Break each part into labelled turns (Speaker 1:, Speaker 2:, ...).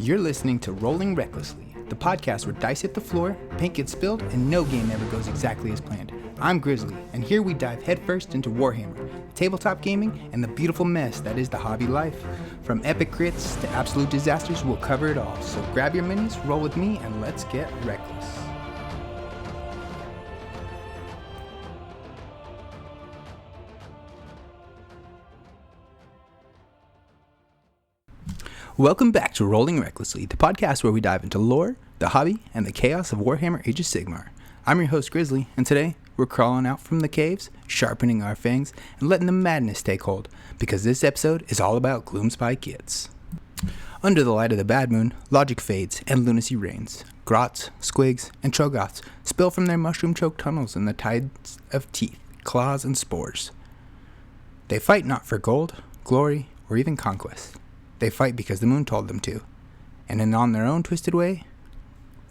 Speaker 1: You're listening to Rolling Recklessly, the podcast where dice hit the floor, paint gets spilled, and no game ever goes exactly as planned. I'm Grizzly, and here we dive headfirst into Warhammer, tabletop gaming, and the beautiful mess that is the hobby life. From epic crits to absolute disasters, we'll cover it all. So grab your minis, roll with me, and let's get reckless. Welcome back to Rolling Recklessly, the podcast where we dive into lore, the hobby, and the chaos of Warhammer Age of Sigmar. I'm your host Grizzly, and today we're crawling out from the caves, sharpening our fangs, and letting the madness take hold, because this episode is all about Gloomspite Gitz. Under the light of the bad moon, logic fades and lunacy reigns. Grots, Squigs, and Troggoths spill from their mushroom-choked tunnels in the tides of teeth, claws, and spores. They fight not for gold, glory, or even conquest. They fight because the moon told them to, and on their own twisted way,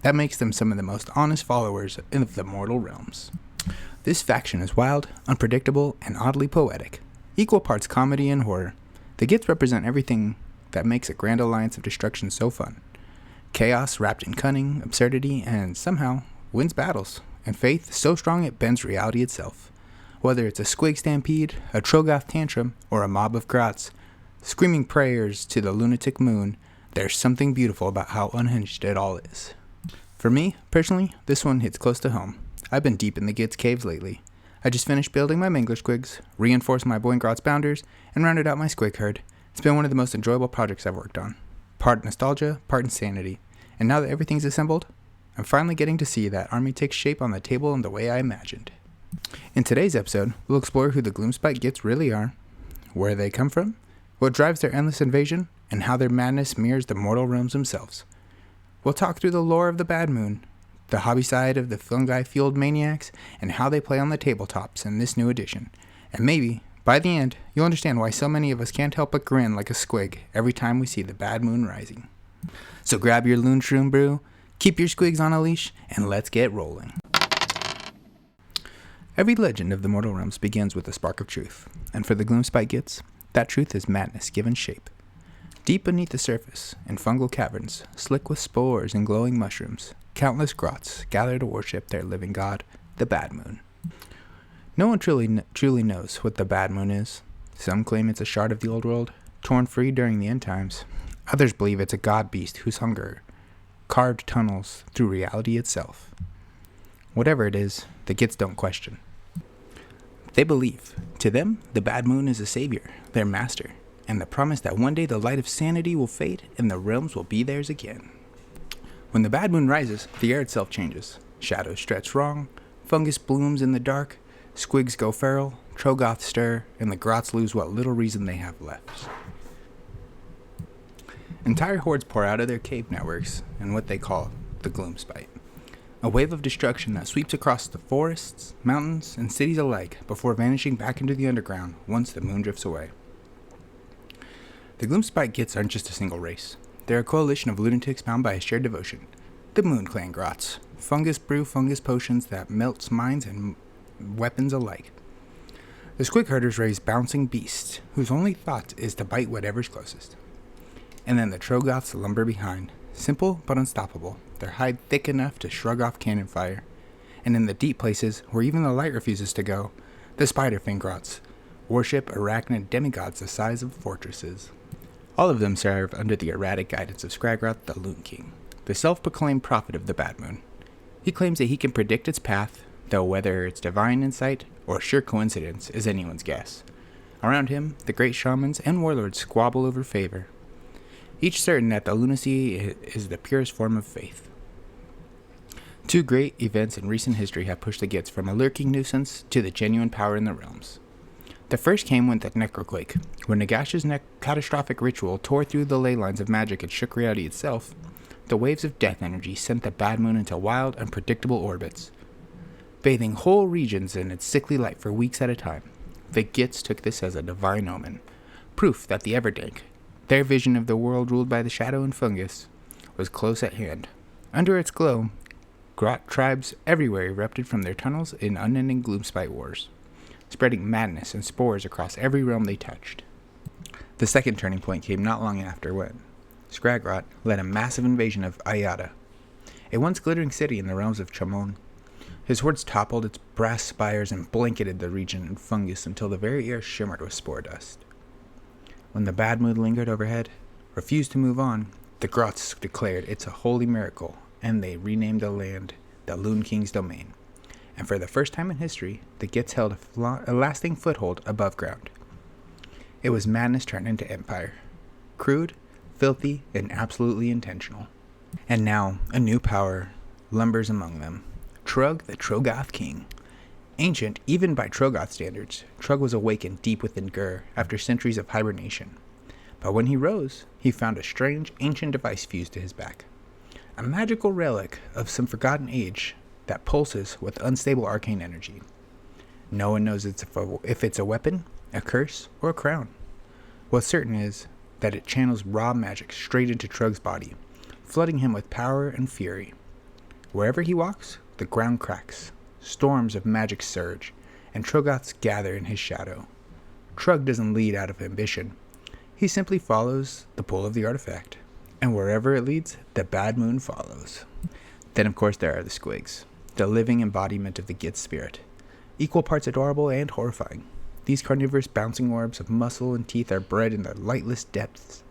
Speaker 1: that makes them some of the most honest followers of the mortal realms. This faction is wild, unpredictable, and oddly poetic, equal parts comedy and horror. The Gitz represent everything that makes a grand alliance of destruction so fun. Chaos wrapped in cunning, absurdity, and somehow wins battles, and faith so strong it bends reality itself. Whether it's a Squig stampede, a Troggoth tantrum, or a mob of Grots, screaming prayers to the lunatic moon, there's something beautiful about how unhinged it all is. For me, personally, this one hits close to home. I've been deep in the Gitz caves lately. I just finished building my Mangler Squigs, reinforced my Boy Grots bounders, and rounded out my Squig herd. It's been one of the most enjoyable projects I've worked on. Part nostalgia, part insanity. And now that everything's assembled, I'm finally getting to see that army take shape on the table in the way I imagined. In today's episode, we'll explore who the Gloomspite Gitz really are, where they come from, what drives their endless invasion, and how their madness mirrors the mortal realms themselves. We'll talk through the lore of the Bad Moon, the hobby side of the fungi-fueled maniacs, and how they play on the tabletops in this new edition. And maybe, by the end, you'll understand why so many of us can't help but grin like a squig every time we see the Bad Moon rising. So grab your loon shroom brew, keep your squigs on a leash, and let's get rolling. Every legend of the mortal realms begins with a spark of truth, and for the Gloomspite Gitz, that truth is madness given shape. Deep beneath the surface, in fungal caverns, slick with spores and glowing mushrooms, countless grots gather to worship their living god, the Bad Moon. No one truly knows what the Bad Moon is. Some claim it's a shard of the old world, torn free during the end times. Others believe it's a god beast whose hunger carved tunnels through reality itself. Whatever it is, the Gitz don't question. They believe, to them, the Bad Moon is a savior, their master, and the promise that one day the light of sanity will fade and the realms will be theirs again. When the Bad Moon rises, the air itself changes. Shadows stretch wrong, fungus blooms in the dark, Squigs go feral, Troggoths stir, and the Grots lose what little reason they have left. Entire hordes pour out of their cave networks in what they call the Gloomspite. A wave of destruction that sweeps across the forests, mountains, and cities alike before vanishing back into the underground once the moon drifts away. The Gloomspite Gitz aren't just a single race. They're a coalition of lunatics bound by a shared devotion. The Moon Clan Grots. Fungus brew fungus potions that melts minds and weapons alike. The Squig herders raise bouncing beasts, whose only thought is to bite whatever's closest. And then the Troggoths lumber behind. Simple but unstoppable, their hide thick enough to shrug off cannon fire. And in the deep places, where even the light refuses to go, the Spider-Fang Grots worship arachnid demigods the size of fortresses. All of them serve under the erratic guidance of Skragrott, the Loon King, the self-proclaimed prophet of the Bad Moon. He claims that he can predict its path, though whether it's divine insight or sheer coincidence is anyone's guess. Around him, the great shamans and warlords squabble over favor, each certain that the lunacy is the purest form of faith. Two great events in recent history have pushed the Gitz from a lurking nuisance to the genuine power in the realms. The first came with the Necroquake, when Nagash's catastrophic ritual tore through the ley lines of magic and shook reality itself. The waves of death energy sent the Bad Moon into wild, unpredictable orbits, bathing whole regions in its sickly light for weeks at a time. The Gitz took this as a divine omen, proof that the Everdank, their vision of the world ruled by the shadow and fungus, was close at hand. Under its glow, Grot tribes everywhere erupted from their tunnels in unending Gloomspite wars, spreading madness and spores across every realm they touched. The second turning point came not long after when Skragrott led a massive invasion of Ayada, a once glittering city in the realms of Chamon. His hordes toppled its brass spires and blanketed the region in fungus until the very air shimmered with spore dust. When the bad mood lingered overhead, refused to move on, the Grots declared it's a holy miracle, and they renamed the land the Loon King's domain. And for the first time in history, the Gitz held a lasting foothold above ground. It was madness turned into empire. Crude, filthy, and absolutely intentional. And now, a new power lumbers among them. Trugg, the Troggoth King. Ancient, even by Troggoth standards, Trugg was awakened deep within Gur after centuries of hibernation. But when he rose, he found a strange, ancient device fused to his back. A magical relic of some forgotten age that pulses with unstable arcane energy. No one knows if it's a weapon, a curse, or a crown. What's certain is that it channels raw magic straight into Trugg's body, flooding him with power and fury. Wherever he walks, the ground cracks, storms of magic surge, and Troggoths gather in his shadow. Trugg doesn't lead out of ambition. He simply follows the pull of the artifact, and wherever it leads, the bad moon follows. Then, of course, there are the Squigs, the living embodiment of the Gitz spirit, equal parts adorable and horrifying. These carnivorous bouncing orbs of muscle and teeth are bred in the lightless depths,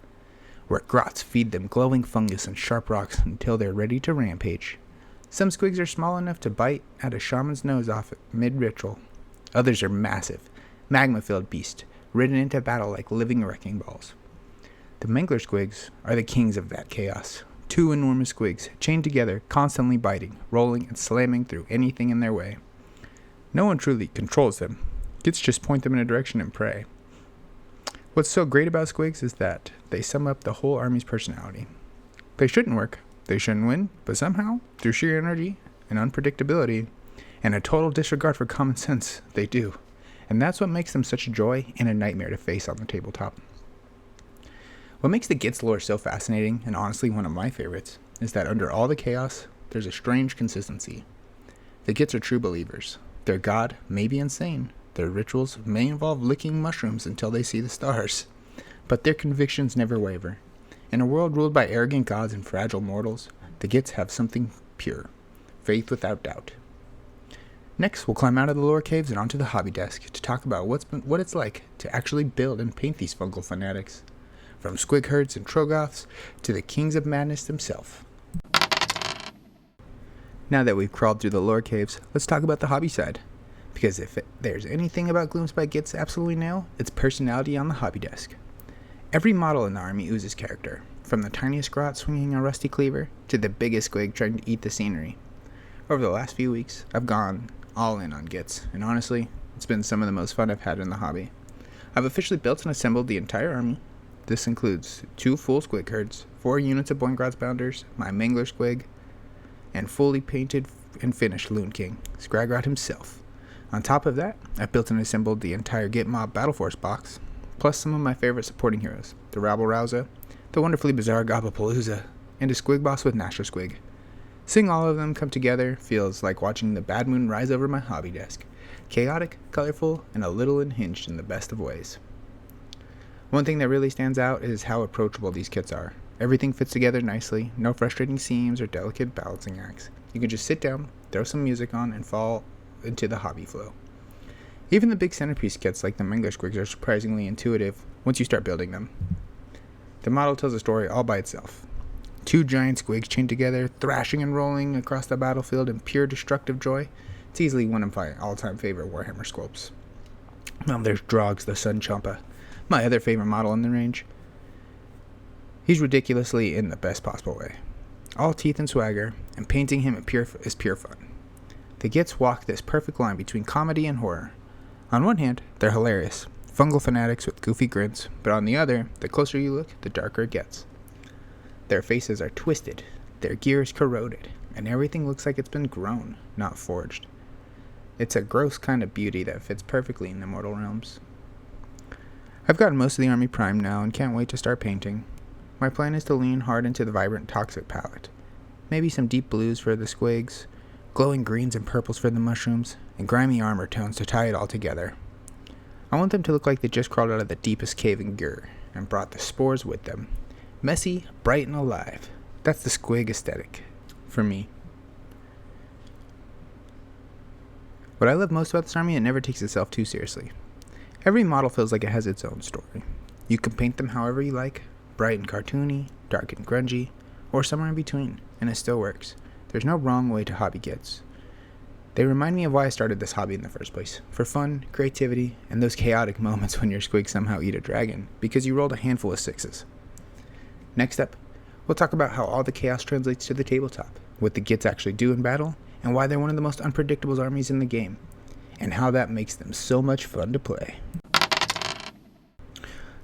Speaker 1: where Grots feed them glowing fungus and sharp rocks until they're ready to rampage. Some Squigs are small enough to bite at a shaman's nose off mid-ritual. Others are massive, magma-filled beasts, ridden into battle like living wrecking balls. The Mangler Squigs are the kings of that chaos. Two enormous Squigs, chained together, constantly biting, rolling, and slamming through anything in their way. No one truly controls them. Gitz just point them in a direction and pray. What's so great about Squigs is that they sum up the whole army's personality. They shouldn't work. They shouldn't win, but somehow, through sheer energy and unpredictability, and a total disregard for common sense, they do. And that's what makes them such a joy and a nightmare to face on the tabletop. What makes the Gitz lore so fascinating, and honestly one of my favorites, is that under all the chaos, there's a strange consistency. The Gitz are true believers. Their god may be insane. Their rituals may involve licking mushrooms until they see the stars. But their convictions never waver. In a world ruled by arrogant gods and fragile mortals, the Gitz have something pure, faith without doubt. Next, we'll climb out of the lore caves and onto the hobby desk to talk about what it's like to actually build and paint these fungal fanatics, from Squig herds and Troggoths to the kings of madness themselves. Now that we've crawled through the lore caves, let's talk about the hobby side. Because if there's anything about Gloomspite Gitz absolutely nail, it's personality on the hobby desk. Every model in the army oozes character, from the tiniest Grot swinging a rusty cleaver to the biggest Squig trying to eat the scenery. Over the last few weeks, I've gone all in on Gitz, and honestly, it's been some of the most fun I've had in the hobby. I've officially built and assembled the entire army. This includes 2 full Squig herds, 4 units of Boingrots Bounders, my Mangler Squig, and fully painted and finished Loon King, Skragrott himself. On top of that, I've built and assembled the entire Git Mob Battle Force box, plus some of my favorite supporting heroes, the Rabble Rouser, the wonderfully bizarre Gobblepalooza, and a Squig boss with Nasher Squig. Seeing all of them come together feels like watching the bad moon rise over my hobby desk. Chaotic, colorful, and a little unhinged in the best of ways. One thing that really stands out is how approachable these kits are. Everything fits together nicely, no frustrating seams or delicate balancing acts. You can just sit down, throw some music on, and fall into the hobby flow. Even the big centerpiece kits like the Mangler Squigs are surprisingly intuitive once you start building them. The model tells a story all by itself. 2 giant Squigs chained together, thrashing and rolling across the battlefield in pure destructive joy. It's easily one of my all-time favorite Warhammer sculpts. Well, there's Drogs the Sun Champa, my other favorite model in the range. He's ridiculously in the best possible way. All teeth and swagger, and painting him is pure fun. The Gitz walk this perfect line between comedy and horror. On one hand, they're hilarious, fungal fanatics with goofy grins, but on the other, the closer you look, the darker it gets. Their faces are twisted, their gear is corroded, and everything looks like it's been grown, not forged. It's a gross kind of beauty that fits perfectly in the mortal realms. I've gotten most of the army primed now and can't wait to start painting. My plan is to lean hard into the vibrant toxic palette. Maybe some deep blues for the Squigs, glowing greens and purples for the mushrooms, and grimy armor tones to tie it all together. I want them to look like they just crawled out of the deepest cave in Gur and brought the spores with them. Messy, bright, and alive. That's the Squig aesthetic, for me. What I love most about this army, it never takes itself too seriously. Every model feels like it has its own story. You can paint them however you like, bright and cartoony, dark and grungy, or somewhere in between, and it still works. There's no wrong way to hobby Gitz. They remind me of why I started this hobby in the first place, for fun, creativity, and those chaotic moments when your Squigs somehow eat a dragon, because you rolled a handful of 6s. Next up, we'll talk about how all the chaos translates to the tabletop, what the Gitz actually do in battle, and why they're one of the most unpredictable armies in the game, and how that makes them so much fun to play.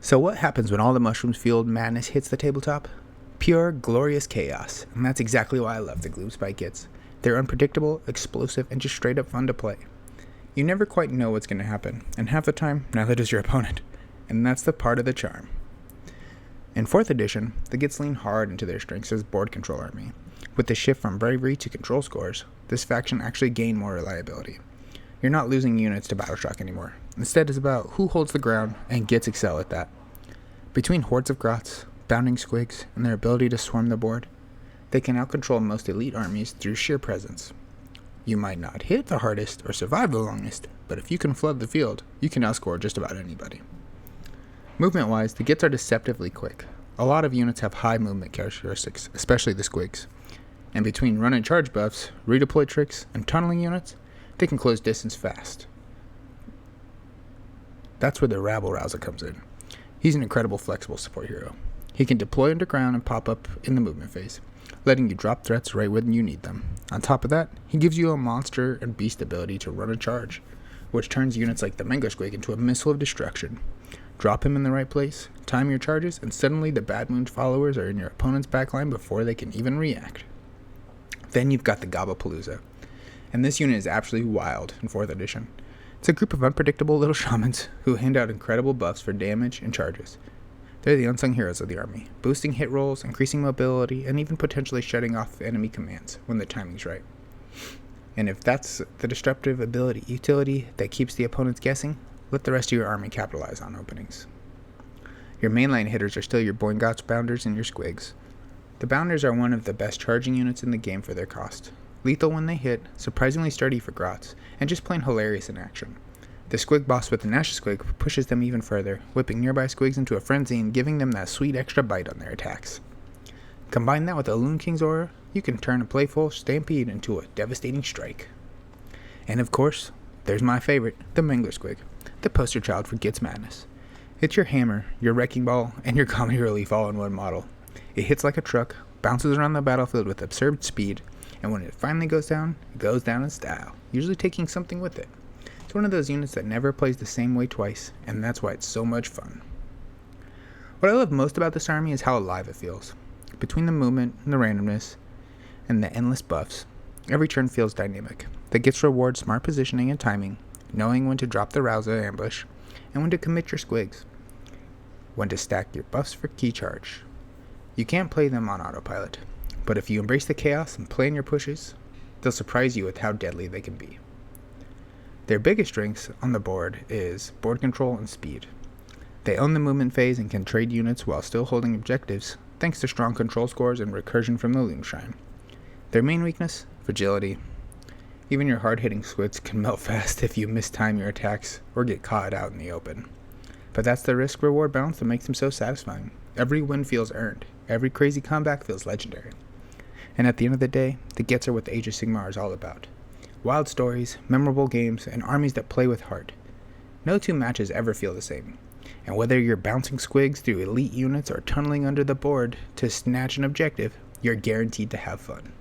Speaker 1: So what happens when all the mushrooms-fueled madness hits the tabletop? Pure, glorious chaos, and that's exactly why I love the Gloomspite Gitz. They're unpredictable, explosive, and just straight up fun to play. You never quite know what's going to happen, and half the time, neither does your opponent, and that's the part of the charm. In 4th edition, the Gitz lean hard into their strengths as board control army. With the shift from bravery to control scores, this faction actually gained more reliability. You're not losing units to Battleshock anymore. Instead, it's about who holds the ground, and Gitz excel at that. Between hordes of Grots, bounding Squigs, and their ability to swarm the board, they can outcontrol most elite armies through sheer presence. You might not hit the hardest or survive the longest, but if you can flood the field, you can outscore just about anybody. Movement-wise, the Gitz are deceptively quick. A lot of units have high movement characteristics, especially the Squigs. And between run and charge buffs, redeploy tricks, and tunneling units, they can close distance fast. That's where the Rabble Rouser comes in. He's an incredible flexible support hero. He can deploy underground and pop up in the movement phase, letting you drop threats right when you need them. On top of that, he gives you a monster and beast ability to run a charge, which turns units like the Mango Squig into a missile of destruction. Drop him in the right place, time your charges, and suddenly the Bad Moon followers are in your opponent's backline before they can even react. Then you've got the Gobblepalooza, and this unit is absolutely wild in 4th edition. It's a group of unpredictable little shamans who hand out incredible buffs for damage and charges. They're the unsung heroes of the army, boosting hit rolls, increasing mobility, and even potentially shutting off enemy commands when the timing's right. And if that's the disruptive ability utility that keeps the opponents guessing, let the rest of your army capitalize on openings. Your mainline hitters are still your Boingots, Bounders, and your Squigs. The Bounders are one of the best charging units in the game for their cost. Lethal when they hit, surprisingly sturdy for Grots, and just plain hilarious in action. The Squig boss with the Nash Squig pushes them even further, whipping nearby Squigs into a frenzy and giving them that sweet extra bite on their attacks. Combine that with the Loon King's aura, you can turn a playful stampede into a devastating strike. And of course, there's my favorite, the Mangler Squig, the poster child for Gitz madness. It's your hammer, your wrecking ball, and your comedy relief all in one model. It hits like a truck, bounces around the battlefield with absurd speed, and when it finally goes down, it goes down in style, usually taking something with it. It's one of those units that never plays the same way twice, and that's why it's so much fun. What I love most about this army is how alive it feels. Between the movement and the randomness, and the endless buffs, every turn feels dynamic. The Gitz reward smart positioning and timing, knowing when to drop the Rouser ambush, and when to commit your Squigs. When to stack your buffs for key charge. You can't play them on autopilot, but if you embrace the chaos and plan your pushes, they'll surprise you with how deadly they can be. Their biggest strengths on the board is board control and speed. They own the movement phase and can trade units while still holding objectives, thanks to strong control scores and recursion from the Loon Shrine. Their main weakness? Fragility. Even your hard-hitting Squigs can melt fast if you mistime your attacks or get caught out in the open. But that's the risk-reward balance that makes them so satisfying. Every win feels earned. Every crazy comeback feels legendary. And at the end of the day, the Gitz are what the Age of Sigmar is all about. Wild stories, memorable games, and armies that play with heart. No two matches ever feel the same. And whether you're bouncing Squigs through elite units or tunneling under the board to snatch an objective, you're guaranteed to have fun.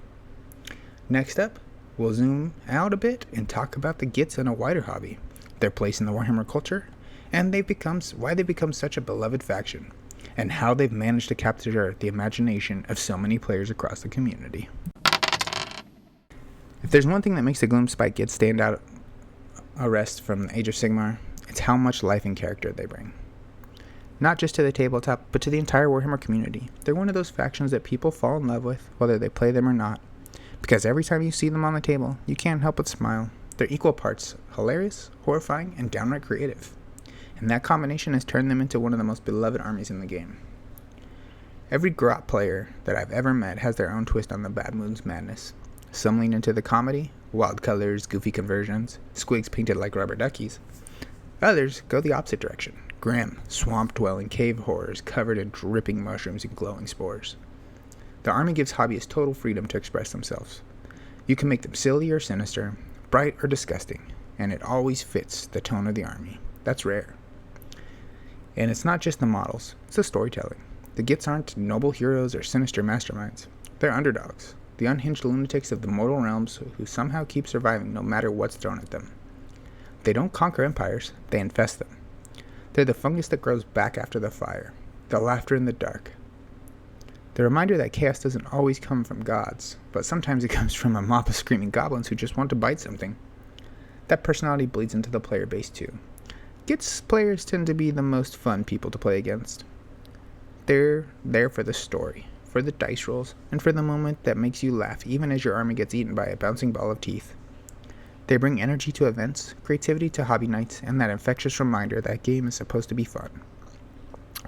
Speaker 1: Next up, we'll zoom out a bit and talk about the Gitz in a wider hobby, their place in the Warhammer culture, and why they've become such a beloved faction, and how they've managed to capture the imagination of so many players across the community. If there's one thing that makes the Gloomspite Gitz stand out a rest from the Age of Sigmar, it's how much life and character they bring. Not just to the tabletop, but to the entire Warhammer community. They're one of those factions that people fall in love with, whether they play them or not, because every time you see them on the table, you can't help but smile. They're equal parts hilarious, horrifying, and downright creative. And that combination has turned them into one of the most beloved armies in the game. Every Grot player that I've ever met has their own twist on the Bad Moon's madness. Some lean into the comedy, wild colors, goofy conversions, Squigs painted like rubber duckies. Others go the opposite direction, grim, swamp-dwelling cave horrors covered in dripping mushrooms and glowing spores. The army gives hobbyists total freedom to express themselves. You can make them silly or sinister, bright or disgusting, and it always fits the tone of the army. That's rare. And it's not just the models, it's the storytelling. The Gitz aren't noble heroes or sinister masterminds. They're underdogs, the unhinged lunatics of the mortal realms who somehow keep surviving no matter what's thrown at them. They don't conquer empires, they infest them. They're the fungus that grows back after the fire, the laughter in the dark. The reminder that chaos doesn't always come from gods, but sometimes it comes from a mob of screaming goblins who just want to bite something. That personality bleeds into the player base too. Gitz players tend to be the most fun people to play against. They're there for the story, for the dice rolls, and for the moment that makes you laugh even as your army gets eaten by a bouncing ball of teeth. They bring energy to events, creativity to hobby nights, and that infectious reminder that game is supposed to be fun.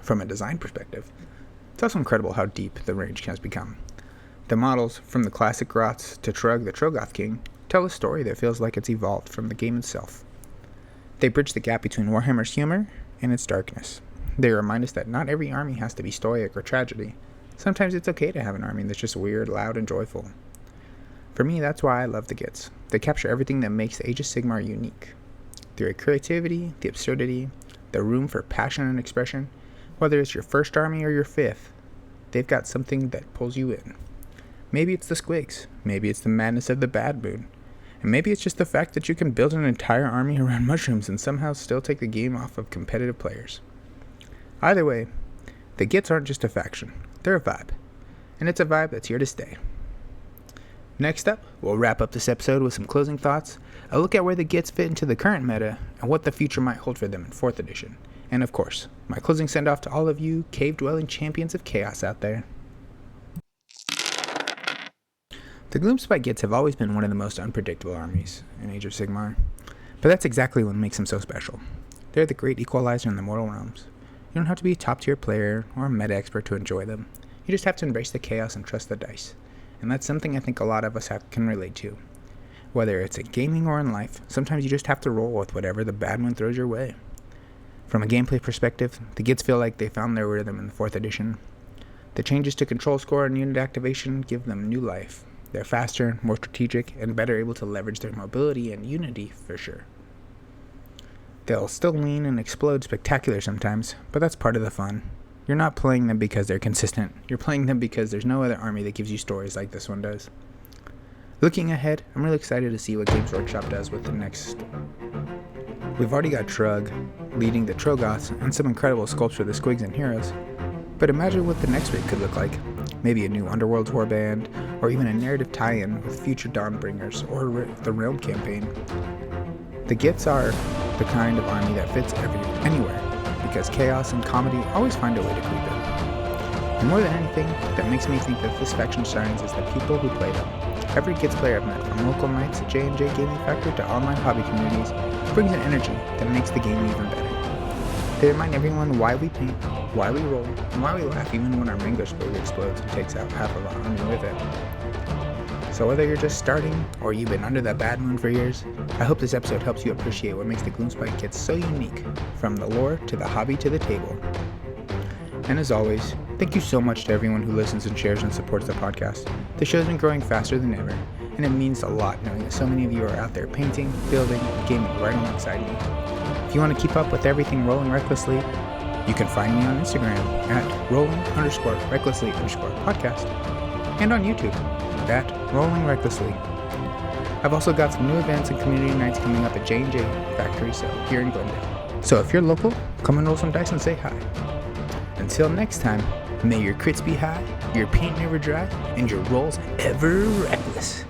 Speaker 1: From a design perspective, it's also incredible how deep the range has become. The models, from the classic Grots to Trug the Trogoth King, tell a story that feels like it's evolved from the game itself. They bridge the gap between Warhammer's humor and its darkness. They remind us that not every army has to be stoic or tragedy. Sometimes it's okay to have an army that's just weird, loud, and joyful. For me, that's why I love the Gitz. They capture everything that makes the Age of Sigmar unique. Their creativity, the absurdity, the room for passion and expression. Whether it's your first army or your fifth, they've got something that pulls you in. Maybe it's the Squigs, maybe it's the madness of the Bad Moon, and maybe it's just the fact that you can build an entire army around mushrooms and somehow still take the game off of competitive players. Either way, the Gitz aren't just a faction, they're a vibe, and it's a vibe that's here to stay. Next up, we'll wrap up this episode with some closing thoughts, a look at where the Gitz fit into the current meta, and what the future might hold for them in 4th edition. And of course, my closing send-off to all of you cave-dwelling champions of chaos out there. The Gloomspite Gitz have always been one of the most unpredictable armies in Age of Sigmar, but that's exactly what makes them so special. They're the great equalizer in the mortal realms. You don't have to be a top-tier player or a meta expert to enjoy them. You just have to embrace the chaos and trust the dice. And that's something I think a lot of us can relate to. Whether it's in gaming or in life, sometimes you just have to roll with whatever the Bad Moon throws your way. From a gameplay perspective, the Gitz feel like they found their rhythm in the 4th edition. The changes to control score and unit activation give them new life. They're faster, more strategic, and better able to leverage their mobility and unity for sure. They'll still lean and explode spectacular sometimes, but that's part of the fun. You're not playing them because they're consistent. You're playing them because there's no other army that gives you stories like this one does. Looking ahead, I'm really excited to see what Games Workshop does with the next. We've already got Trug leading the Trogoths and some incredible sculpture of the Squigs and heroes. But imagine what the next raid could look like. Maybe a new Underworlds warband, or even a narrative tie-in with future Dawnbringers or the Realm campaign. The Gitz are the kind of army that fits anywhere, because chaos and comedy always find a way to creep in. And more than anything, that makes me think that this faction shines is the people who play them. Every Gitz player I've met, from local nights at J&J Gaming Factory to online hobby communities, brings an energy that makes the game even better. They remind everyone why we paint, why we roll, and why we laugh even when our mango slowly explodes and takes out half of our army with it. So whether you're just starting, or you've been under that Bad Moon for years, I hope this episode helps you appreciate what makes the Gloomspite Gitz so unique, from the lore to the hobby to the table. And as always, thank you so much to everyone who listens and shares and supports the podcast. The show's been growing faster than ever, and it means a lot knowing that so many of you are out there painting, building, and gaming right alongside me. If you want to keep up with everything Rolling Recklessly, you can find me on Instagram at rolling_recklessly_podcast, and on YouTube at Rolling Recklessly. I've also got some new events and community nights coming up at J&J Factory here in Glendale. So if you're local, come and roll some dice and say hi. Until next time, may your crits be high, your paint never dry, and your rolls ever reckless.